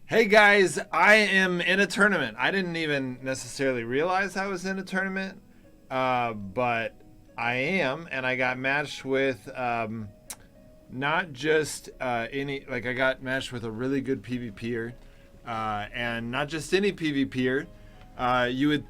Hey guys, I am in a tournament. I didn't even necessarily realize I was in a tournament, but I am, and I got matched with not just I got matched with a really good PvPer, and not just any PvPer. You would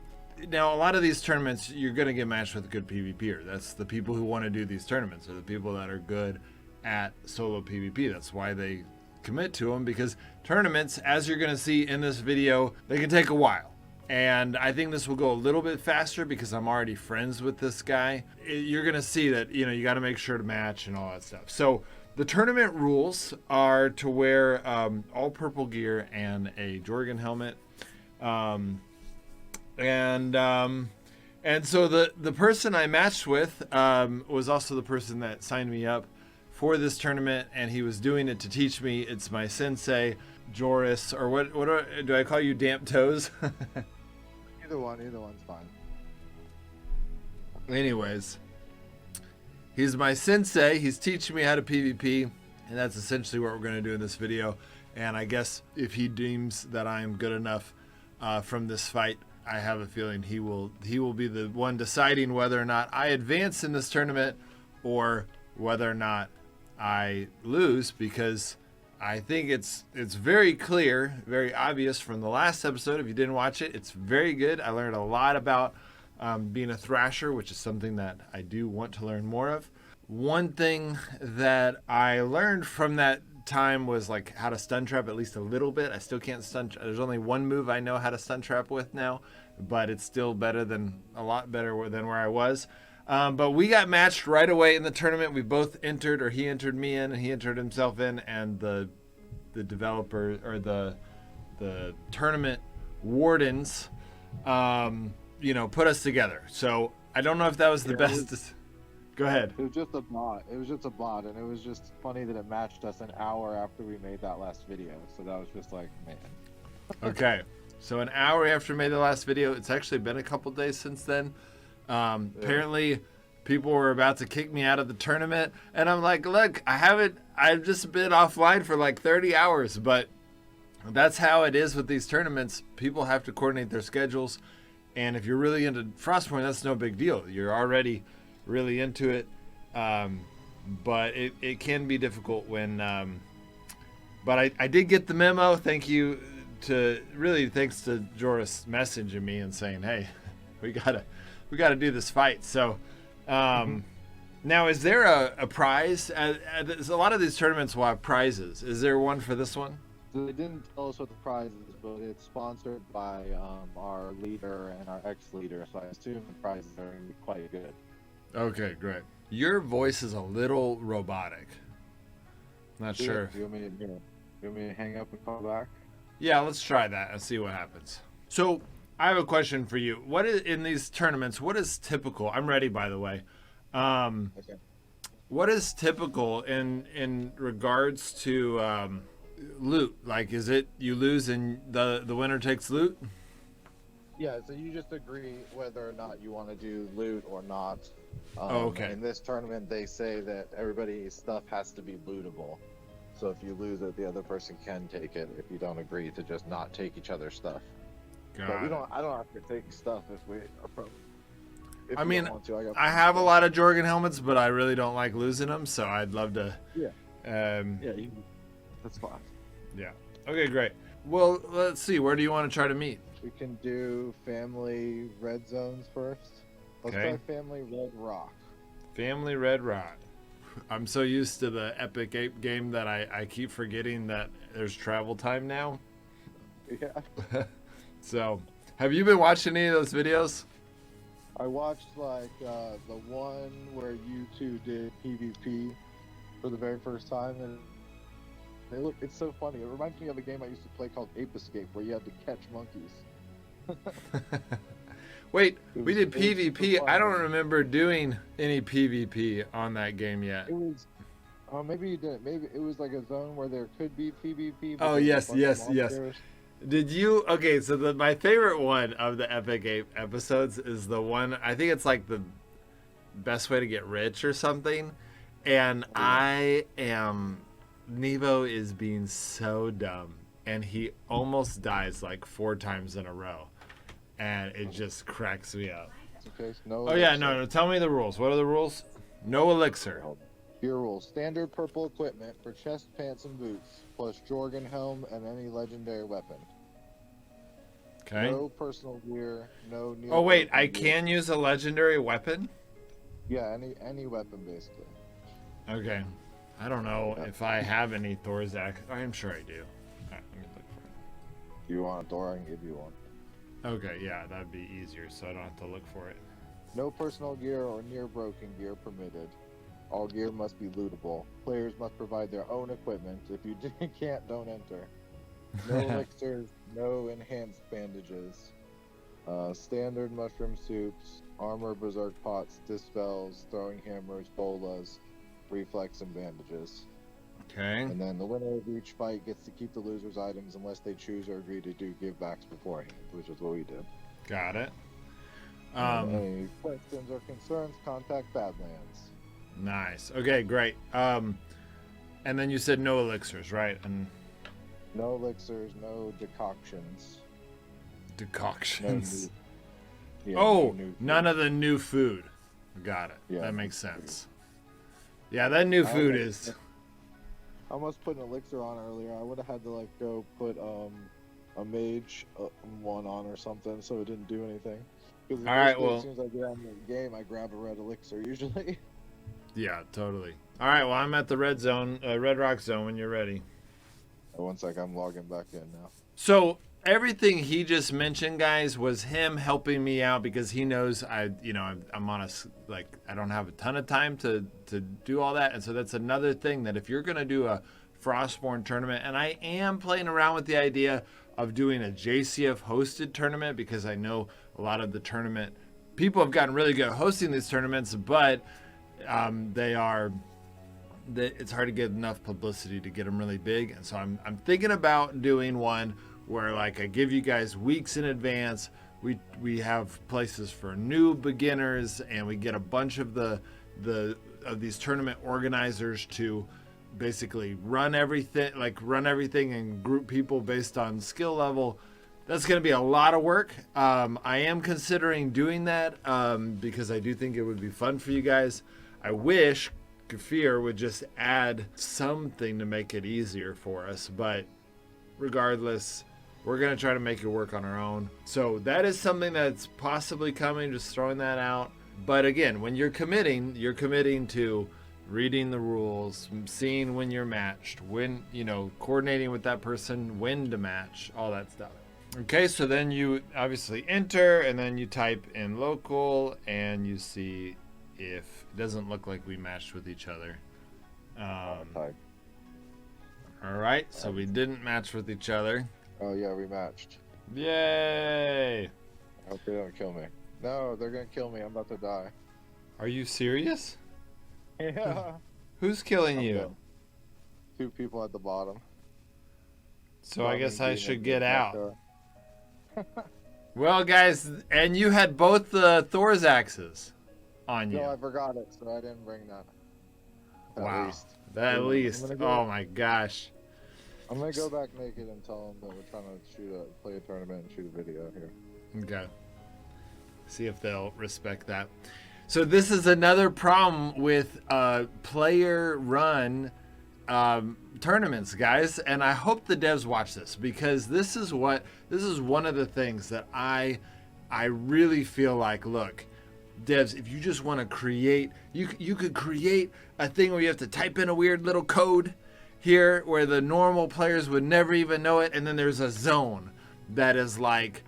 Now a lot of these tournaments you're gonna get matched with a good PvPer. That's the people who want to do these tournaments, are the people that are good at solo PvP. That's why they commit to them, because tournaments, as you're going to see in this video, they can take a while. And I think this will go a little bit faster because I'm already friends with this guy. You're going to see that, you got to make sure to match and all that stuff. So the tournament rules are to wear all purple gear and a Jorgen helmet. And so the person I matched with was also the person that signed me up for this tournament, and he was doing it to teach me. It's my sensei, Joris, or what do I call you, Damp Toes? Either one's fine. Anyways, he's my sensei. He's teaching me how to PvP, and that's essentially what we're going to do in this video. And I guess if he deems that I'm good enough from this fight, I have a feeling he will be the one deciding whether or not I advance in this tournament or whether or not I lose, because I think it's very clear, very obvious from the last episode. If you didn't watch it, it's very good. I learned a lot about being a thrasher, which is something that I do want to learn more of. One thing that I learned from that time was like how to stun trap, at least a little bit. I still can't stun. There's only one move I know how to stun trap with now, but it's still a lot better than where I was. But we got matched right away in the tournament. We both entered, or he entered me in, and he entered himself in, and the developer, or the tournament wardens, put us together. So I don't know if that was the best. Go ahead. It was just a bot. And it was just funny that it matched us an hour after we made that last video. So that was just like, man. Okay. So an hour after we made the last video, it's actually been a couple days since then. Apparently people were about to kick me out of the tournament, and I'm like, look, I've just been offline for like 30 hours, but that's how it is with these tournaments. People have to coordinate their schedules, and if you're really into Frostborn, that's no big deal. You're already really into it, but it can be difficult when but I did get the memo. Thanks to Joris messaging me and saying, hey, we gotta do this fight. So now, is there a prize? A lot of these tournaments will have prizes. Is there one for this one? So they didn't tell us what the prize is, but it's sponsored by our leader and our ex-leader, so I assume the prizes are going to be quite good. Okay, great. Your voice is a little robotic. Not sure. Do you want me to hang up and call back? Yeah, let's try that and see what happens. So I have a question for you. What is in these tournaments? What is typical? I'm ready, by the way. Okay. What is typical in regards to loot? Like, is it you lose and the winner takes loot? Yeah, so you just agree whether or not you want to do loot or not. Okay. In this tournament, they say that everybody's stuff has to be lootable. So if you lose it, the other person can take it if you don't agree to just not take each other's stuff. But I don't have to take stuff if we are from. I mean, I have a lot of Jorgen helmets, but I really don't like losing them, so I'd love to. Yeah. That's fine. Yeah. Okay, great. Well, let's see. Where do you want to try to meet? We can do family red zones first. Let's try family red rock. Family red rock. I'm so used to the Epic Ape game that I keep forgetting that there's travel time now. Yeah. So, have you been watching any of those videos? I watched the one where you two did PvP for the very first time, and it's so funny. It reminds me of a game I used to play called Ape Escape, where you had to catch monkeys. Wait, we did PvP. I don't remember doing any PvP on that game yet. It was, maybe you didn't. Maybe it was like a zone where there could be PvP. Oh yes. Did you? Okay, so my favorite one of the Epic Ape episodes is the one. I think it's like the best way to get rich or something. And Nevo is being so dumb, and he almost dies like 4 times in a row, and it just cracks me up. Okay, no Oh yeah, elixir. no. Tell me the rules. What are the rules? No elixir. Your rules: standard purple equipment for chest, pants, and boots, plus Jorgen helm and any legendary weapon. Okay. No personal gear. No. Oh wait, I gear. can use a legendary weapon? Yeah, any weapon basically. Okay. I don't know if I have any Thorzak. I'm sure I do. Alright, let me look for If you want a door, I can give you one. it. Okay, yeah, that'd be easier, so I don't have to look for it. No personal gear or near broken gear permitted. All gear must be lootable. Players must provide their own equipment. If you can't, don't enter. No elixirs, no enhanced bandages. Standard mushroom soups, armor, berserk pots, dispels, throwing hammers, bolas, reflex, and bandages. Okay. And then the winner of each fight gets to keep the loser's items unless they choose or agree to do givebacks beforehand, which is what we did. Got it. Any questions or concerns, contact Badlands. Nice. Okay, great. And then you said no elixirs, right? And No elixirs, no decoctions. decoctions. Yeah, Oh, no new none food. of the new food. Got it. Yeah, That makes new sense. Yeah, that new food Okay. is. I almost put an elixir on earlier. I would have had to like go put a mage one on or something, so it didn't do anything. Because All right, as well- soon as I get on the game, I grab a red elixir usually. Yeah, totally. All right, well, I'm at the red zone, Red Rock zone when you're ready. One sec, I'm logging back in now. So everything he just mentioned, guys, was him helping me out because he knows I'm on I don't have a ton of time to do all that, and so that's another thing that if you're gonna do a Frostborn tournament, and I am playing around with the idea of doing a JCF hosted tournament because I know a lot of the tournament people have gotten really good at hosting these tournaments, but it's hard to get enough publicity to get them really big, and so I'm thinking about doing one where like I give you guys weeks in advance. We have places for new beginners, and we get a bunch of these tournament organizers to basically run everything and group people based on skill level. That's going to be a lot of work. I am considering doing that because I do think it would be fun for you guys. I wish Kafir would just add something to make it easier for us, but regardless, we're going to try to make it work on our own. So that is something that's possibly coming, just throwing that out. But again, when you're committing to reading the rules, seeing when you're matched, when, coordinating with that person, when to match, all that stuff. Okay, so then you obviously enter, and then you type in local, and you see if it doesn't look like we matched with each other. Type. All right, so we didn't match with each other. Oh yeah, we matched. Yay! I hope they don't kill me. No, they're gonna kill me. I'm about to die. Are you serious? Yeah. Who's killing I'm you? dead. 2 people at the bottom. So I guess I Dominic should being get back out. there. Well, guys, and you had both the Thor's axes on you. No, I forgot it, so I didn't bring that. Wow. Least. At I'm least. gonna go- Oh my gosh. I'm gonna go back naked and tell them that we're trying to play a tournament and shoot a video here. Okay. See if they'll respect that. So this is another problem with player run tournaments, guys, and I hope the devs watch this because this is one of the things that I really feel like, look, devs, if you just want to create, you could create a thing where you have to type in a weird little code here where the normal players would never even know it, and then there's a zone that is like,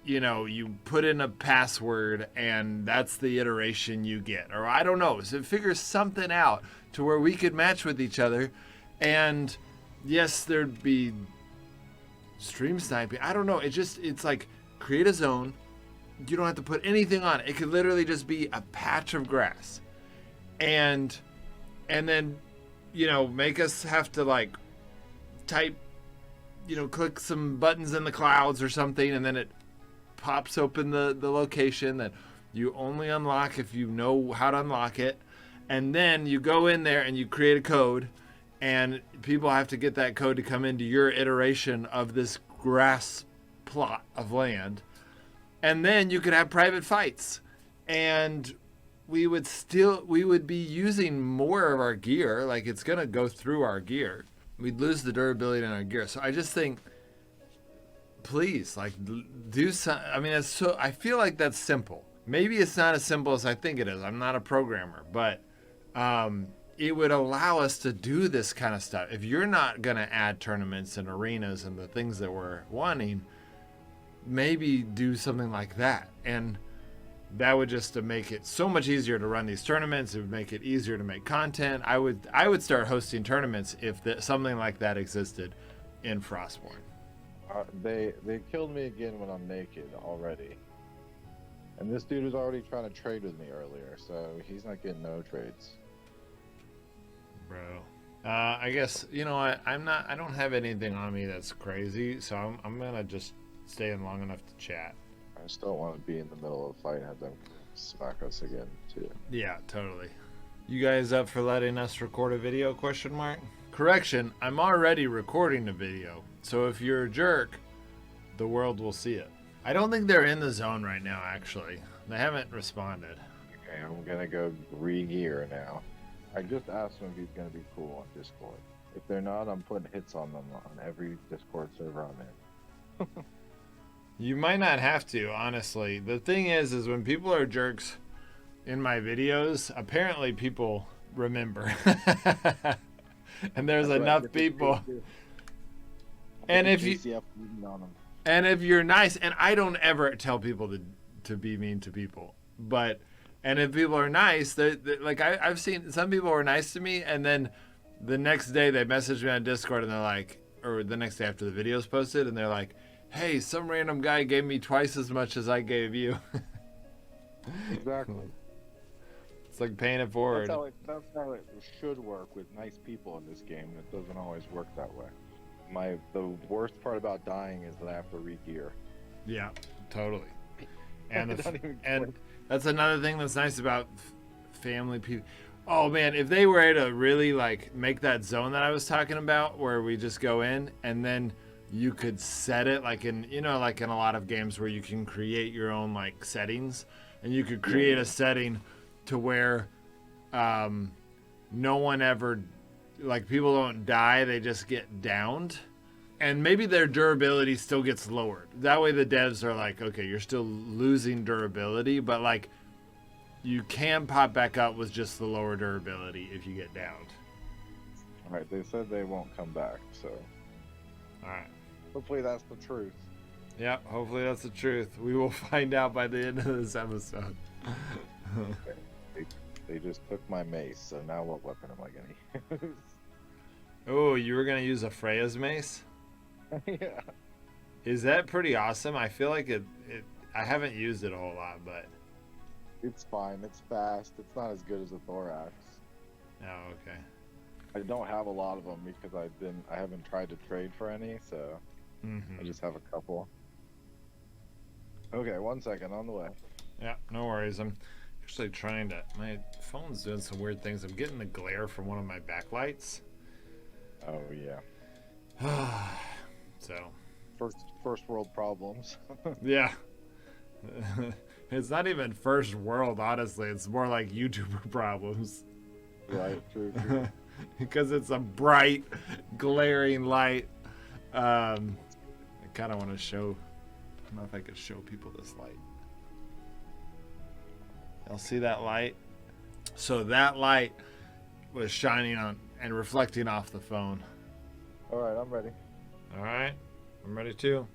you put in a password and that's the iteration you get, or I don't know, so figure something out to where we could match with each other. And yes, there'd be stream sniping, I don't know, it's like create a zone. You don't have to put anything on it. It could literally just be a patch of grass, and then make us have to like type, click some buttons in the clouds or something, and then it pops open the location that you only unlock if you know how to unlock it. And then you go in there and you create a code, and people have to get that code to come into your iteration of this grass plot of land. And then you could have private fights, and we would be using more of our gear. Like, it's gonna go through our gear. We'd lose the durability in our gear. So I just think, please, like, do some. I mean, I feel like that's simple. Maybe it's not as simple as I think it is. I'm not a programmer, but it would allow us to do this kind of stuff. If you're not gonna add tournaments and arenas and the things that we're wanting, maybe do something like that. And that would just to make it so much easier to run these tournaments. It would make it easier to make content. I would start hosting tournaments if something like that existed in Frostborn. They killed me again when I'm naked already. And this dude was already trying to trade with me earlier, so he's not getting no trades. Bro. I guess, you know what, I don't have anything on me that's crazy, so I'm gonna just stay in long enough to chat. I just don't want to be in the middle of a fight and have them smack us again, too. Yeah, totally. You guys up for letting us record a video, ? Correction, I'm already recording a video, so if you're a jerk, the world will see it. I don't think they're in the zone right now, actually. They haven't responded. Okay, I'm gonna go re-gear now. I just asked him if he's gonna be cool on Discord. If they're not, I'm putting hits on them on every Discord server on there. You might not have to, honestly. The thing is when people are jerks in my videos, apparently people remember. And there's enough people. And if you're nice, and I don't ever tell people to be mean to people, and if people are nice, like I've seen some people were nice to me, and then the next day they message me on Discord and they're like, or the next day after the video's posted, and they're like, hey, some random guy gave me twice as much as I gave you. Exactly. It's like paying it forward. That's how it should work with nice people in this game. It doesn't always work that way. The worst part about dying is that I have to re-gear. Yeah, totally. And that's another thing that's nice about family people. Oh man, if they were to really like make that zone that I was talking about, where we just go in and then you could set it like in like in a lot of games where you can create your own like settings, and you could create a setting to where no one ever, like, people don't die, they just get downed, and maybe their durability still gets lowered. That way the devs are like, okay, you're still losing durability, but like you can pop back up with just the lower durability if you get downed. Alright, they said they won't come back, so alright. Hopefully that's the truth. Yeah, hopefully that's the truth. We will find out by the end of this episode. Okay. They just took my mace, so now what weapon am I gonna use? Oh, you were gonna use a Freya's mace? Yeah. Is that pretty awesome? I feel like I haven't used it a whole lot, but it's fine. It's fast. It's not as good as a thorax. Oh, okay. I don't have a lot of them because I haven't tried to trade for any, so I just have a couple. Okay, 1 second, on the way. Yeah, no worries. I'm actually trying to. My phone's doing some weird things. I'm getting the glare from one of my backlights. Oh yeah. So. First world problems. Yeah. It's not even first world, honestly. It's more like YouTuber problems. Right. True. Because it's a bright, glaring light. I kind of want to show. I don't know if I could show people this light. Y'all see that light? So that light was shining on and reflecting off the phone. All right, I'm ready. All right, I'm ready too.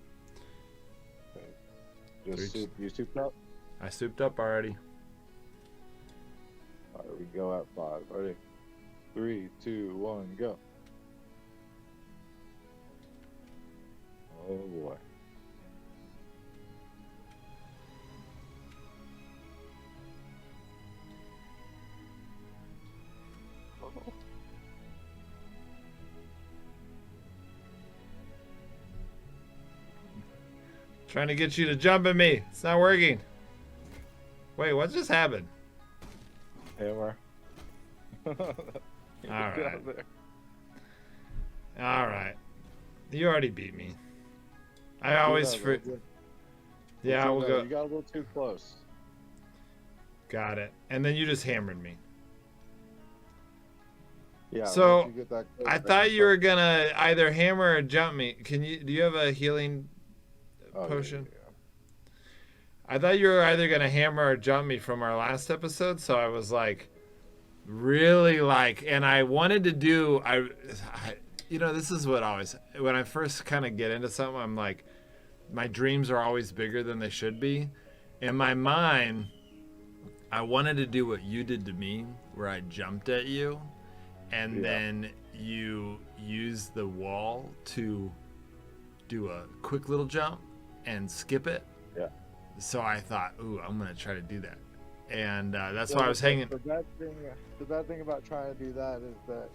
Okay. You souped up? I souped up already. All right, we go at 5. Ready? 3, 2, 1, go. Oh boy. Trying to get you to jump at me. It's not working. Wait, what just happened? Hammer. All right. You already beat me. I always Yeah, we'll go. You got a little too close. Got it. And then you just hammered me. Yeah. So once you get that close, I thought you were gonna either hammer or jump me. Can you? Do you have a healing potion? Yeah. I thought you were either gonna hammer or jump me from our last episode. So I was like, really like, and I wanted to do. You know, this is what always when I first kind of get into something, I'm like, my dreams are always bigger than they should be. In my mind, I wanted to do what you did to me, where I jumped at you, and then you used the wall to do a quick little jump and skip it. Yeah. So I thought, ooh, I'm gonna try to do that, and that's why I was hanging. The bad thing about trying to do that is that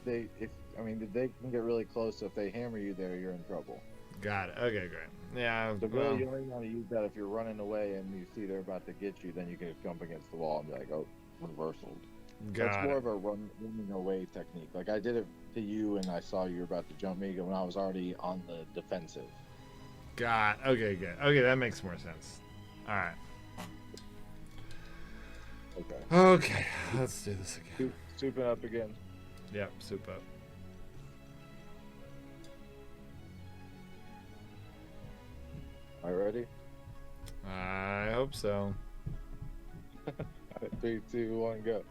they can get really close. So if they hammer you there, you're in trouble. Got it. Okay, great. Yeah. So really, you only want to use that if you're running away and you see they're about to get you. Then you can just jump against the wall and be like, "Oh, reversal." That's more of a running away technique. Like I did it to you, and I saw you were about to jump me when I was already on the defensive. Okay, good. Okay, that makes more sense. All right. Okay, let's do this again. Soup it up again. Yep, soup up. All right, ready? I hope so. 3, 2, 1, go.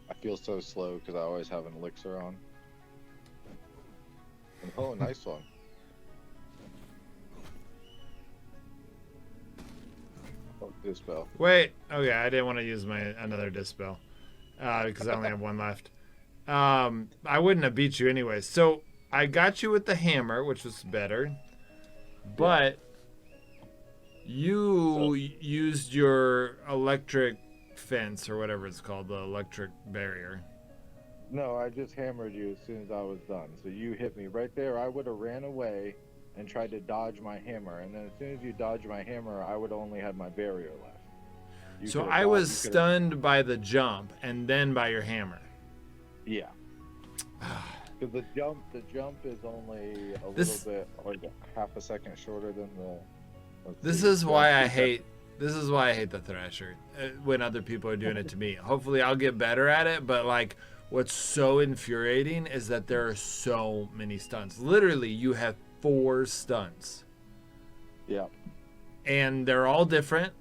I feel so slow because I always have an elixir on. Oh, nice one. Oh, dispel. Wait. Okay, I didn't want to use another dispel because I only have one left. I wouldn't have beat you anyway. So I got you with the hammer, which was better, but you used your electric fence or whatever it's called, the electric barrier. No, I just hammered you as soon as I was done. So you hit me right there. I would have ran away and tried to dodge my hammer, and then as soon as you dodged my hammer, I would only have my barrier left. So I was stunned by the jump and then by your hammer. Yeah. Because the jump is only a little bit, like half a second shorter than the. This is why I hate the Thrasher when other people are doing it to me. Hopefully I'll get better at it, but like what's so infuriating is that there are so many stunts. Literally, you have 4 stunts. Yeah. And they're all different.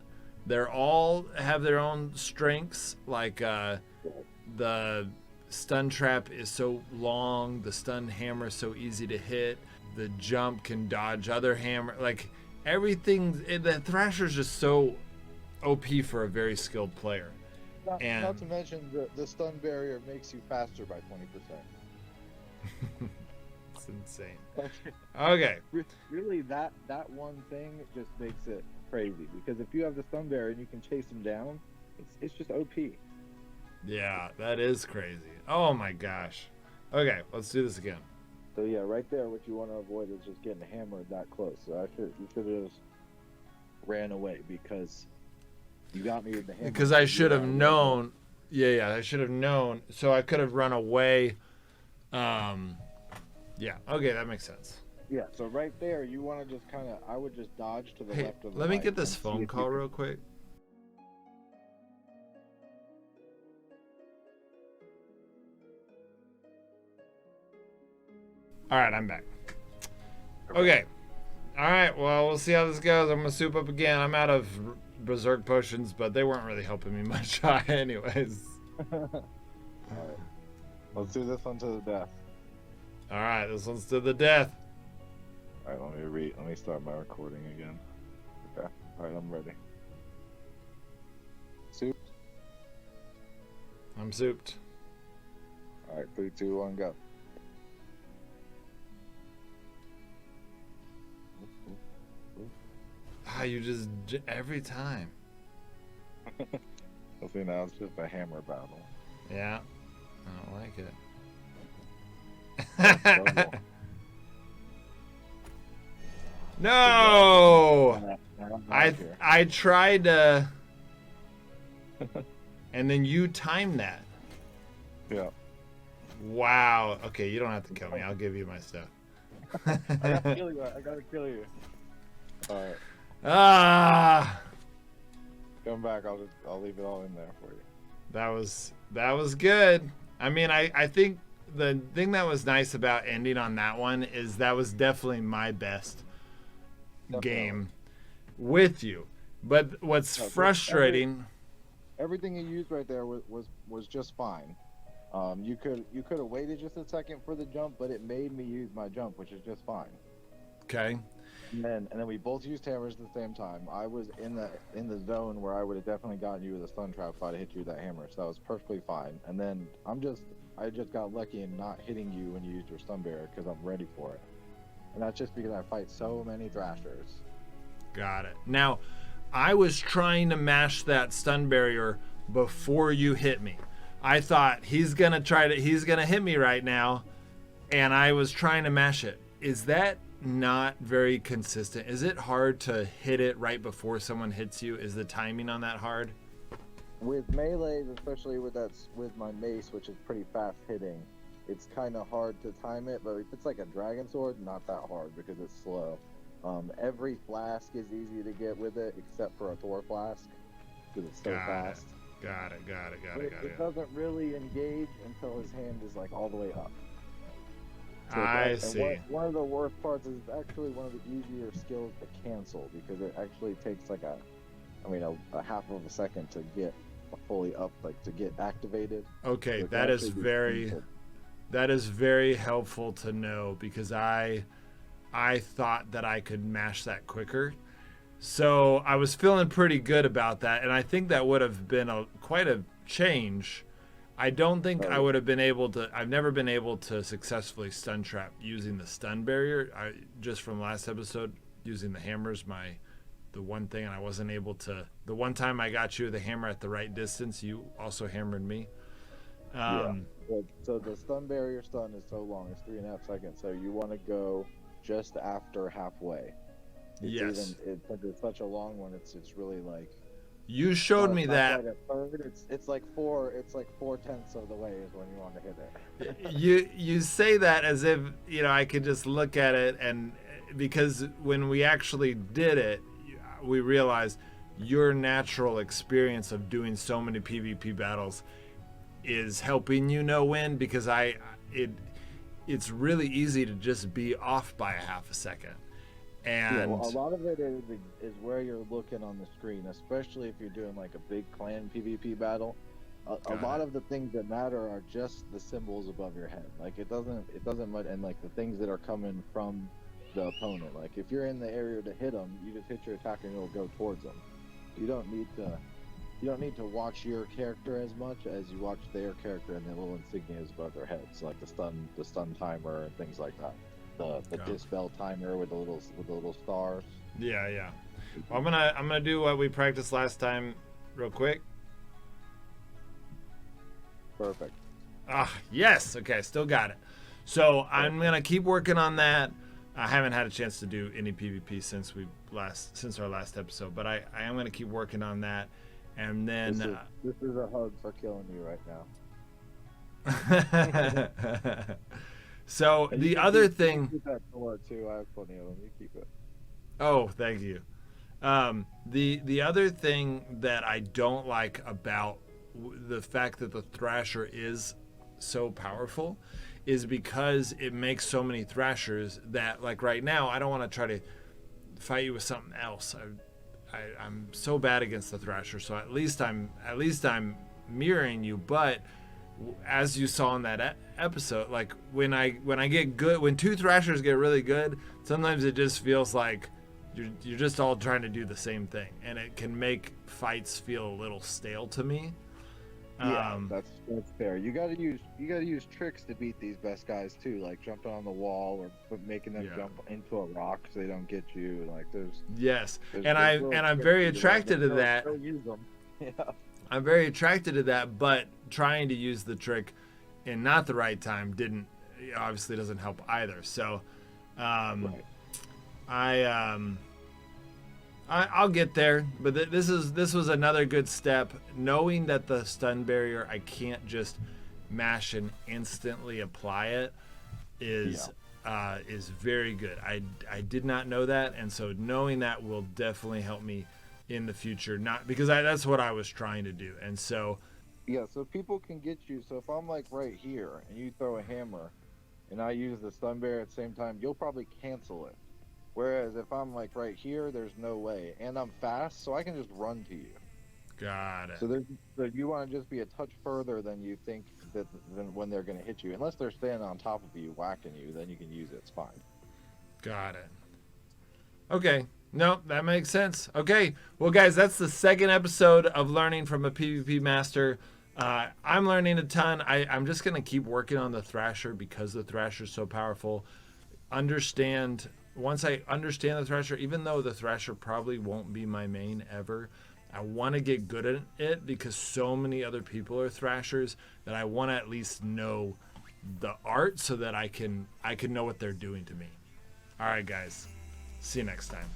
They're all have their own strengths. Like the stun trap is so long, the stun hammer is so easy to hit, the jump can dodge other hammer. Like everything, the Thrasher's just so OP for a very skilled player. Not to mention the stun barrier makes you faster by 20%. It's insane. Okay. Really, that one thing just makes it crazy, because if you have the stun barrier and you can chase them down, it's just OP. Yeah, that is crazy. Oh my gosh. Okay, let's do this again. So yeah, right there, what you want to avoid is just getting hammered that close. So you should have just ran away, because you got me with the hammer. Because I should have known. Yeah, I should have known. So I could have run away. Yeah, okay, that makes sense. Yeah, so right there, you want to just I would just dodge to the left or the right. Let me get this phone call real quick. All right, I'm back. Okay. All right, well, we'll see how this goes. I'm going to soup up again. I'm out of berserk potions, but they weren't really helping me much anyways. All right. Let's do this one to the death. All right, this one's to the death. All right, let me start my recording again. Okay. All right, I'm ready. Souped? I'm souped. All right, 3, 2, 1, go. You just every time. Well, see, now it's just a hammer battle. Yeah, I don't like it. No! I tried to, and then you timed that. Yeah. Wow. Okay, you don't have to kill me. I'll give you my stuff. I gotta kill you. I gotta kill you. All right, Ah, come back. I'll leave it all in there for you. that was good. I mean, I think the thing that was nice about ending on that one is that was definitely my best game with you. But what's No, frustrating? everything you used right there was just fine. You could have waited just a second for the jump, but it made me use my jump, which is just fine. Okay. And then we both used hammers at the same time. I was in the zone where I would have definitely gotten you with a stun trap if I'd hit you with that hammer, so that was perfectly fine. And then I just got lucky in not hitting you when you used your stun barrier because I'm ready for it. And that's just because I fight so many thrashers. Got it. Now, I was trying to mash that stun barrier before you hit me. I thought he's gonna hit me right now, and I was trying to mash it. Is that not very consistent? Is it hard to hit it right before someone hits you? Is the timing on that hard? With melees, especially with my mace, which is pretty fast hitting, it's kind of hard to time it. But if it's like a dragon sword, not that hard because it's slow. Every flask is easy to get with it, except for a Thor flask because it's so fast. Got it. It doesn't really engage until his hand is like all the way up. I see. One of the worst parts is actually one of the easier skills to cancel because it actually takes like a half of a second to get fully up, like to get activated. Okay, So that is very helpful to know because I thought that I could mash that quicker. So I was feeling pretty good about that, and I think that would have been quite a change. I don't think I would have been able to. I've never been able to successfully stun trap using the stun barrier. Just from last episode, using the hammers, the one thing, and I wasn't able to. The one time I got you with the hammer at the right distance, you also hammered me. So the stun barrier stun is so long; it's 3.5 seconds. So you want to go just after halfway. Yes. It's such a long one. It's really like. You showed me that. Like a third. It's like 4/10 of the way is when you want to hit it. you say that as if I could just look at it, and because when we actually did it, we realized your natural experience of doing so many PvP battles is helping when, because it's really easy to just be off by a half a second. And a lot of it is where you're looking on the screen, especially if you're doing like a big clan PvP battle. A lot of the things that matter are just the symbols above your head. Like it doesn't much, and like the things that are coming from the opponent. Like if you're in the area to hit them, you just hit your attack and it'll go towards them. You don't need to watch your character as much as you watch their character and the little insignias above their heads, like the stun timer and things like that. The dispel timer with the little stars. Yeah. Well, I'm gonna do what we practiced last time, real quick. Perfect. Yes. Okay, still got it. So I'm gonna keep working on that. I haven't had a chance to do any PvP since our last episode, but I am gonna keep working on that, and then this is a hug for killing you right now. So the other thing. Keep that door too. I have plenty of them. You keep it. Oh, thank you. The other thing that I don't like about the fact that the Thrasher is so powerful is because it makes so many Thrashers that, like right now, I don't want to try to fight you with something else. I'm so bad against the Thrasher, so at least I'm mirroring you, but as you saw in that episode, like when I get good, when two Thrashers get really good, sometimes it just feels like you're just all trying to do the same thing, and it can make fights feel a little stale to me. Yeah, that's fair. You gotta use tricks to beat these best guys too, like jumping on the wall or making them jump into a rock so they don't get you. Like there's I'm very attracted to that. Use them. Yeah. I'm very attracted to that, but trying to use the trick in not the right time obviously doesn't help either. So, Right. I'll get there, but this was another good step. Knowing that the stun barrier, I can't just mash and instantly apply it is very good. I did not know that, and so knowing that will definitely help me in the future. Not because that's what I was trying to do, and so Yeah, so people can get you. So if I'm like right here and you throw a hammer and I use the stun bear at the same time, you'll probably cancel it. Whereas if I'm like right here, there's no way. And I'm fast, so I can just run to you. got it. So you want to just be a touch further than you think than when they're going to hit you. Unless they're standing on top of you, whacking you, then you can use it. It's fine. Got it. Okay. No, that makes sense. Okay. Well, guys, that's the second episode of Learning from a PvP Master. I'm learning a ton. I'm just going to keep working on the Thrasher because the Thrasher is so powerful. Once I understand the Thrasher, even though the Thrasher probably won't be my main ever, I want to get good at it because so many other people are Thrashers that I want to at least know the art so that I can know what they're doing to me. All right, guys. See you next time.